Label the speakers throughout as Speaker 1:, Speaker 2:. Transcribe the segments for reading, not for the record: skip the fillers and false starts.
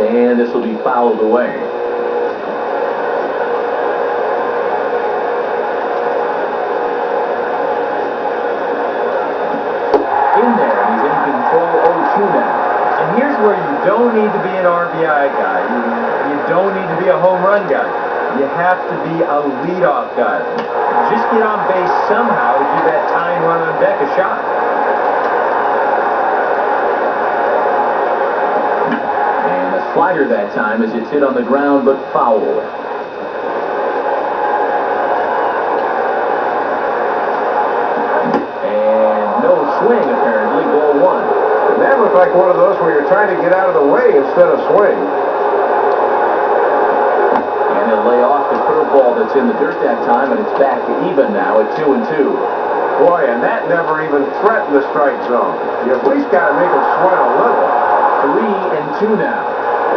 Speaker 1: And this will be fouled away. In there, and he's in control 0-2 now.
Speaker 2: And here's where you don't need to be an RBI guy. You don't need to be a home run guy. You have to be a leadoff guy. Just get on base somehow to give that tying run on deck a shot.
Speaker 1: And a slider that time as it's hit on the ground, but foul. And no swing, apparently, ball one.
Speaker 3: And that looked like one of those where you're trying to get out of the way instead of swing.
Speaker 1: And he'll lay off the curveball that's in the dirt that time, and it's back to even now at 2-2.
Speaker 3: Boy, and that never even threatened the strike zone. You at least got to make him sweat a little.
Speaker 1: 3-2 now.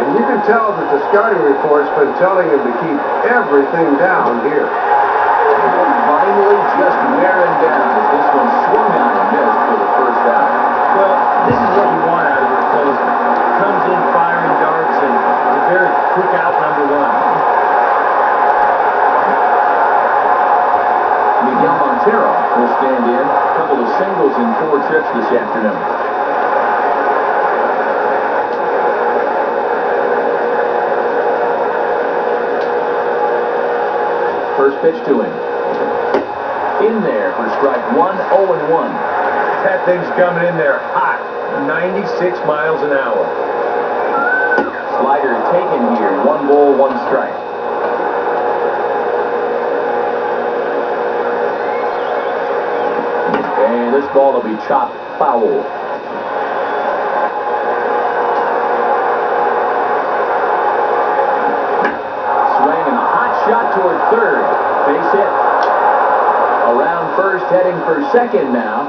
Speaker 3: And you can tell that the scouting report's been telling him to keep everything down here.
Speaker 1: And finally just wearing down as this one swung on and missed for the first out.
Speaker 2: Well, this is what you want out of your closer. Comes in firing darts, and it's a very quick out number one.
Speaker 1: Miguel Montero will stand in. A couple of singles in 4 trips this afternoon. First pitch to him. In there for strike one, 0-1.
Speaker 2: That thing's coming in there hot. 96 miles an hour.
Speaker 1: Slider taken here. 1 ball, 1 strike. And this ball will be chopped foul. Swing and a hot shot toward third. Base hit. Around first, heading for second now.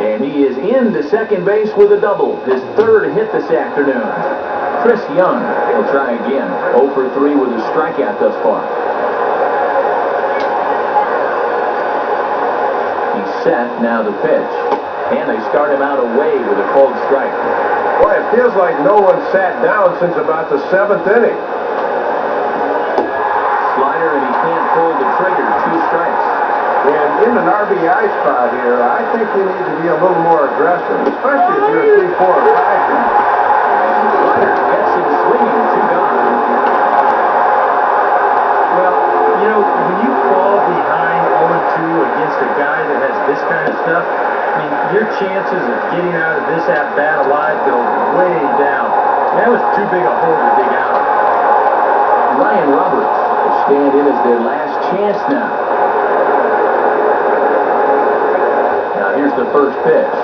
Speaker 1: And he is into second base with a double. His third hit this afternoon. Chris Young will try again. 0 for 3 with a strikeout thus far. He's set, now the pitch. And they start him out away with a called strike.
Speaker 3: Boy, it feels like no one sat down since about the 7th inning.
Speaker 1: Slider, and he can't pull the trigger. 2 strikes.
Speaker 3: And in an RBI spot here, I think you need to be a little more aggressive, especially if you're 3, 4, or 5 guy.
Speaker 1: And Slider gets him swinging. 2 gone.
Speaker 2: Well, you know, when you fall behind 0-2 against a guy that has this kind of stuff, I mean, your chances of getting out of this at-bat alive go way down. That was too big a hole to dig out of.
Speaker 1: Ryan Roberts will stand in as their last chance now. Now here's the first pitch.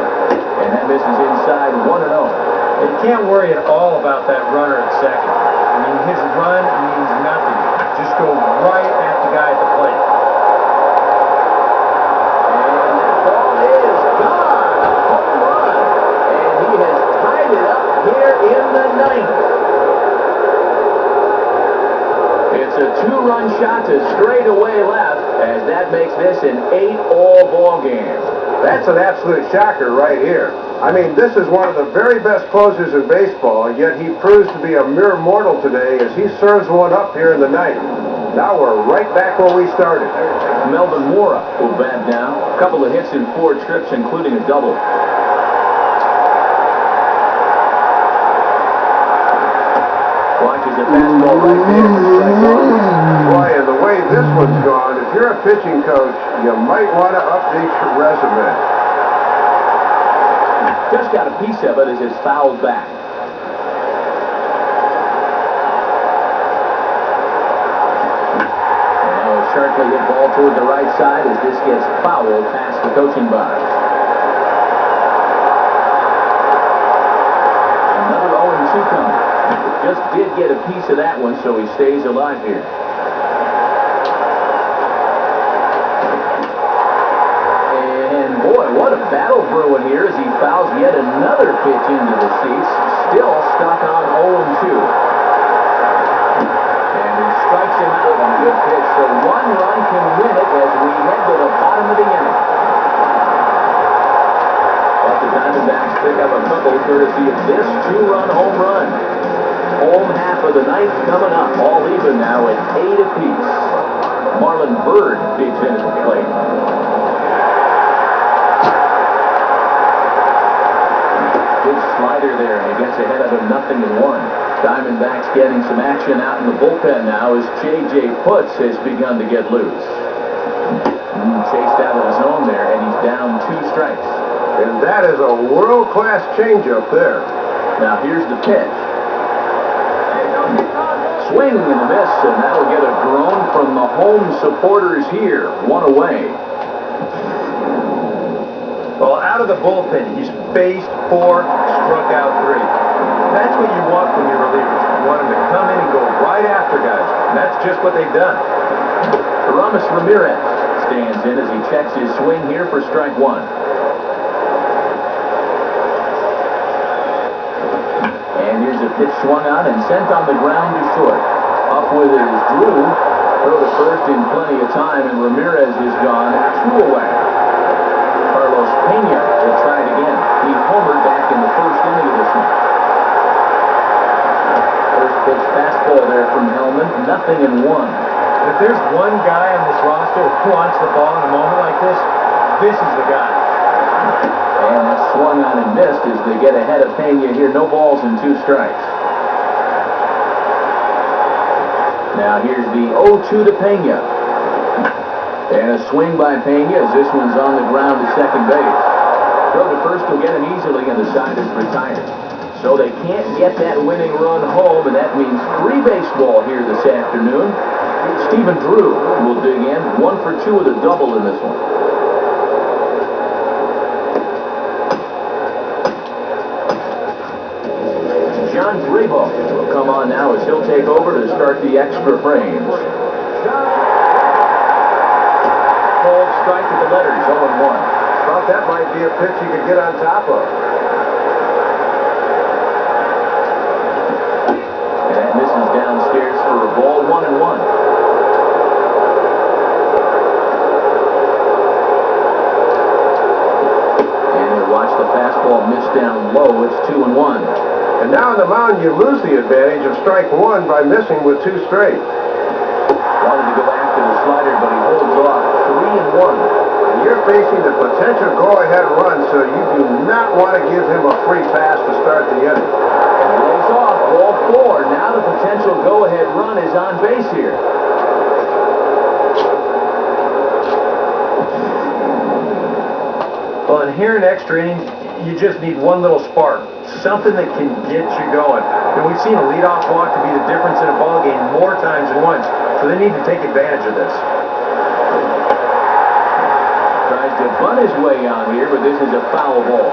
Speaker 1: And that misses inside 1-0.
Speaker 2: You can't worry at all about that runner at second. I mean, his run means nothing. Just go right at the guy at the plate.
Speaker 1: And that ball is gone. A home run. And he has tied it up here in the 9th. It's a 2-run shot to straightaway left as that makes this an 8-all ball game.
Speaker 3: That's an absolute shocker right here. I mean, this is one of the very best closers in baseball, yet he proves to be a mere mortal today as he serves one up here in the 9th. Now we're right back where we started.
Speaker 1: Melvin Mora will bat now. A couple of hits in 4 trips, including a double. Watches the fastball right there.
Speaker 3: Boy, and the way this one's gone, if you're a pitching coach, you might want to update your resume.
Speaker 1: Just got a piece of it as it's fouled back. Now a sharply hit ball toward the right side as this gets fouled past the coaching box. Another 0-2 coming. Just did get a piece of that one, so he stays alive here. And boy, what a battle brewing here as he fouls yet another pitch into the seats. Still stuck on 0-2. And he strikes him out on a good pitch. So one run can win it as we head to the bottom of the inning. But the Diamondbacks pick up a couple courtesy of this two-run home run. Home half of the ninth coming up. All even now at 8 apiece. Marlon Byrd digs in at the plate. Good slider there, and he gets ahead of him 0-1. Diamondbacks getting some action out in the bullpen now as J.J. Putz has begun to get loose. Chased out of the zone there, and he's down 2 strikes.
Speaker 3: And that is a world-class changeup there.
Speaker 1: Now here's the pitch. Swing and a miss, and that'll get a groan from the home supporters here. 1 away.
Speaker 2: Well, out of the bullpen, he's faced 4, struck out 3. That's what you want from your relievers. You want them to come in and go right after guys. And that's just what they've done.
Speaker 1: Aramis Ramirez stands in as he checks his swing here for strike 1. And here's a pitch swung on and sent on the ground to short. Up with it is Drew. Throw to first in plenty of time, and Ramirez is gone 2 away. Carlos Pena will try it again. He homered back in the first inning of this one. First pitch fastball there from Hellman, 0-1.
Speaker 2: If there's one guy on this roster who wants the ball in a moment like this is the guy.
Speaker 1: And that swung on and missed as they get ahead of Pena here. No balls and 2 strikes. Now here's the 0-2 to Pena. And a swing by Pena as this one's on the ground to second base. Throw to first will get him easily, and the side is retired. So they can't get that winning run home, and that means free baseball here this afternoon. Stephen Drew will dig in. 1 for 2 with a double in this one. John Grabo will come on now as he'll take over to start the extra frames. Cold strike at the letters, 0-1.
Speaker 3: Thought that might be a pitch you could get on top of.
Speaker 1: And that misses downstairs for a ball, 1-1. And you watch the fastball miss down low. It's 2-1.
Speaker 3: And now on the mound, you lose the advantage of strike 1 by missing with 2 straight.
Speaker 1: Wanted to go after the slider, but he holds off. 3-1.
Speaker 3: And you're facing the potential go-ahead run, so you do not want to give him a free pass to start the inning.
Speaker 1: And he lays off, ball 4. Now the potential go-ahead run is on base here.
Speaker 2: Well, and here in extra innings, you just need one little spark. Something that can get you going. And we've seen a leadoff walk to be the difference in a ball game more times than once. So they need to take advantage of this.
Speaker 1: Tries to bunt his way on here, but this is a foul ball.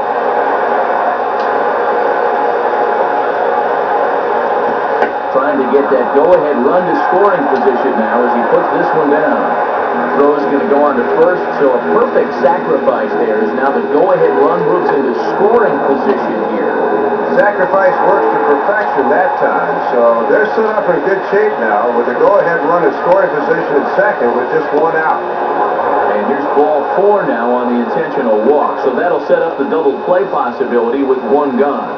Speaker 1: Trying to get that go-ahead run to scoring position now as he puts this one down. Throw is going to go on to first, so a perfect sacrifice there as now the go-ahead run moves into scoring position here.
Speaker 3: Sacrifice works to perfection that time, so they're set up in good shape now with the go-ahead run in scoring position at second with just 1 out.
Speaker 1: And here's ball 4 now on the intentional walk, so that'll set up the double play possibility with 1 gone.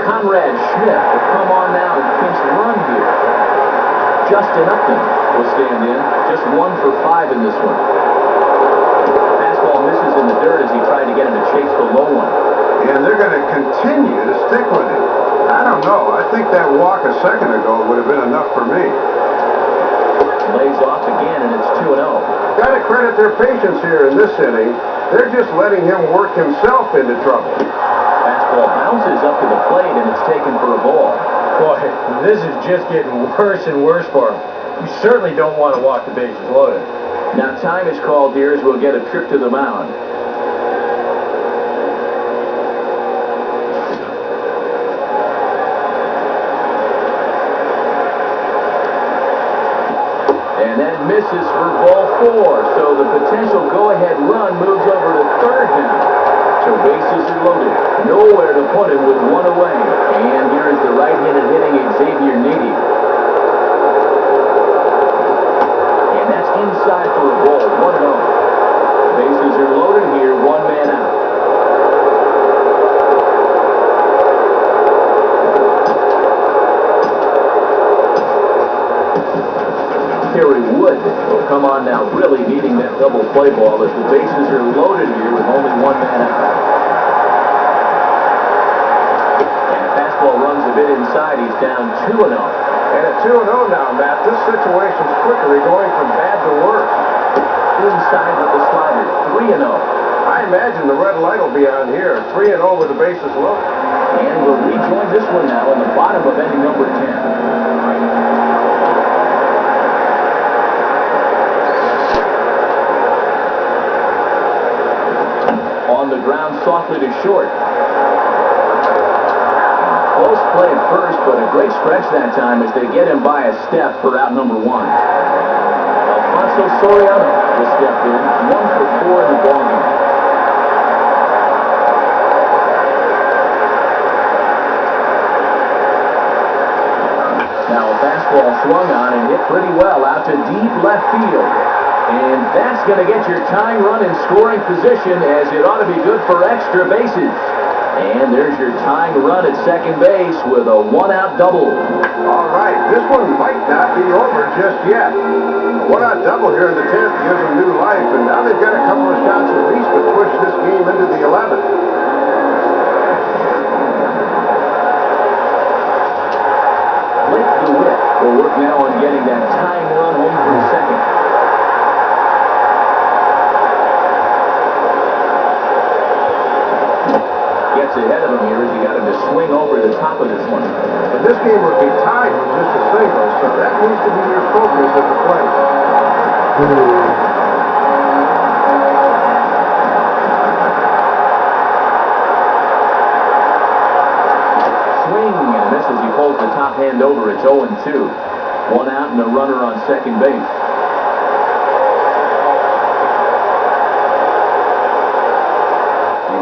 Speaker 1: Conrad Schmidt will come on now and pinch run here. Justin Upton will stand in, just 1 for 5 in this one. Fastball misses in the dirt as he tried to get him to chase the low one.
Speaker 3: And they're going to continue to stick with it. I don't know. I think that walk a second ago would have been enough for me.
Speaker 1: Lays off again, and it's 2-0.
Speaker 3: Got to credit their patience here in this inning. They're just letting him work himself into trouble.
Speaker 1: Fastball bounces up to the plate, and it's taken for a ball.
Speaker 2: Boy, this is just getting worse and worse for him. You certainly don't want to walk the bases loaded.
Speaker 1: Now time is called here as we'll get a trip to the mound. And that misses for ball 4. So the potential go-ahead run moves over to third now. So bases are loaded. Nowhere to put him with one away. And here is the right-handed hitting Xavier Nady. And that's inside for a ball, 1-0. Bases are loaded here, one man out. Terry Wood will come on now, really needing that double play ball as the bases are loaded here with only one man out. And the fastball runs a bit inside. He's down 2-0.
Speaker 3: And at 2-0 now, Matt, this situation's quickly going from bad to worse.
Speaker 1: Inside with the slider, 3-0.
Speaker 3: I imagine the red light will be on here, 3-0 with the bases loaded.
Speaker 1: And we'll rejoin this one now in the bottom of inning number 10. On the ground softly to short. Close play at first, but a great stretch that time as they get him by a step for out number 1. Alfonso Soriano will step in, 1 for 4 in the ballgame. Now a fastball swung on and hit pretty well out to deep left field. And that's going to get your tying run in scoring position, as it ought to be good for extra bases. And there's your tying run at second base with a one-out double.
Speaker 3: All right, this one might not be over just yet. A one-out double here in the 10th gives them new life, and now they've got a couple of shots at least to push this game into the 11th.
Speaker 1: Blake DeWitt will work now on getting that tying run home from second. Gets ahead of him here as he got him to swing over the top of this one.
Speaker 3: And this game would be tied with just a single, so that needs to be your focus at the plate.
Speaker 1: Swing and a miss as he pulls the top hand over. It's 0-2. One out and a runner on second base.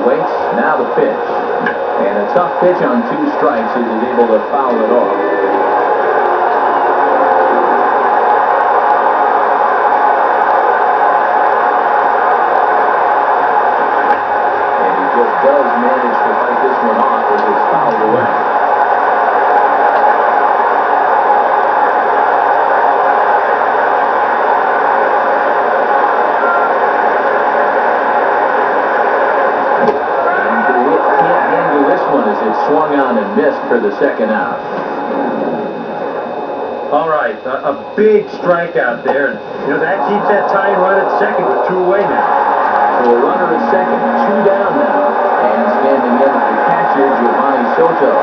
Speaker 1: Waits, now the pitch. And a tough pitch on 2 strikes as he's able to foul it off. And he just does manage to fight this one off as it's fouled away. Swung on and missed for the second out.
Speaker 2: All right, a big strikeout there. And, that keeps that tying run at second with 2 away now.
Speaker 1: So a runner at second, 2 down now. And standing in at the catcher, Giovanni Soto.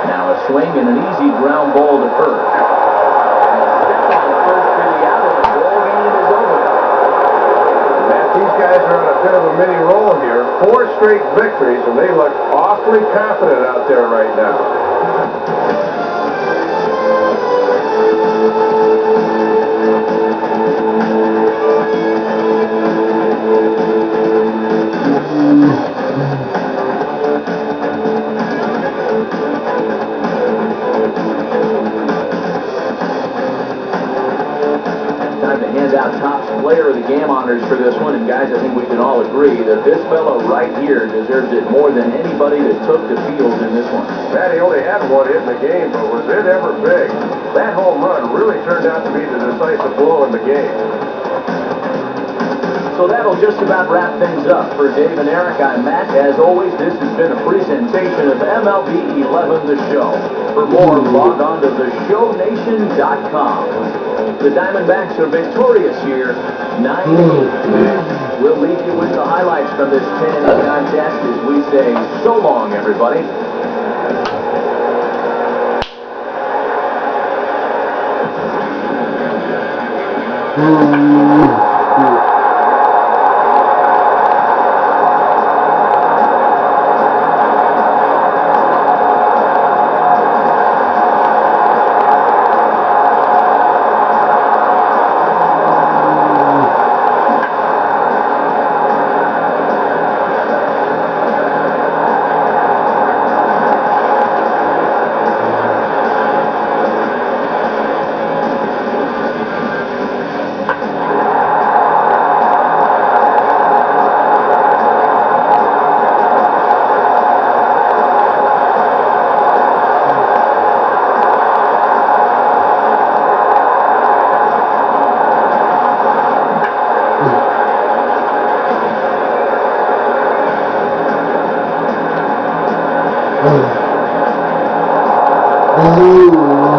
Speaker 1: Now a swing and an easy ground ball to first. And a step on first for the out, and the ball game is over.
Speaker 3: These guys are on a bit of a mini roll here. 4 straight victories, and they look awfully confident out there right now.
Speaker 1: Topps player of the game honors for this one, and guys, I think we can all agree that this fellow right here deserves it more than anybody that took the field in this one.
Speaker 3: Matt, he only had 1 hit in the game, but was it ever big? That home run really turned out to be the decisive blow in the game.
Speaker 1: So that'll just about wrap things up. For Dave and Eric, I'm Matt. As always, this has been a presentation of MLB 11 The Show. For more, log on to theshownation.com. The Diamondbacks are victorious here, 9-8. We'll leave you with the highlights from this 10-inning contest as we say so long, everybody.
Speaker 4: Blue.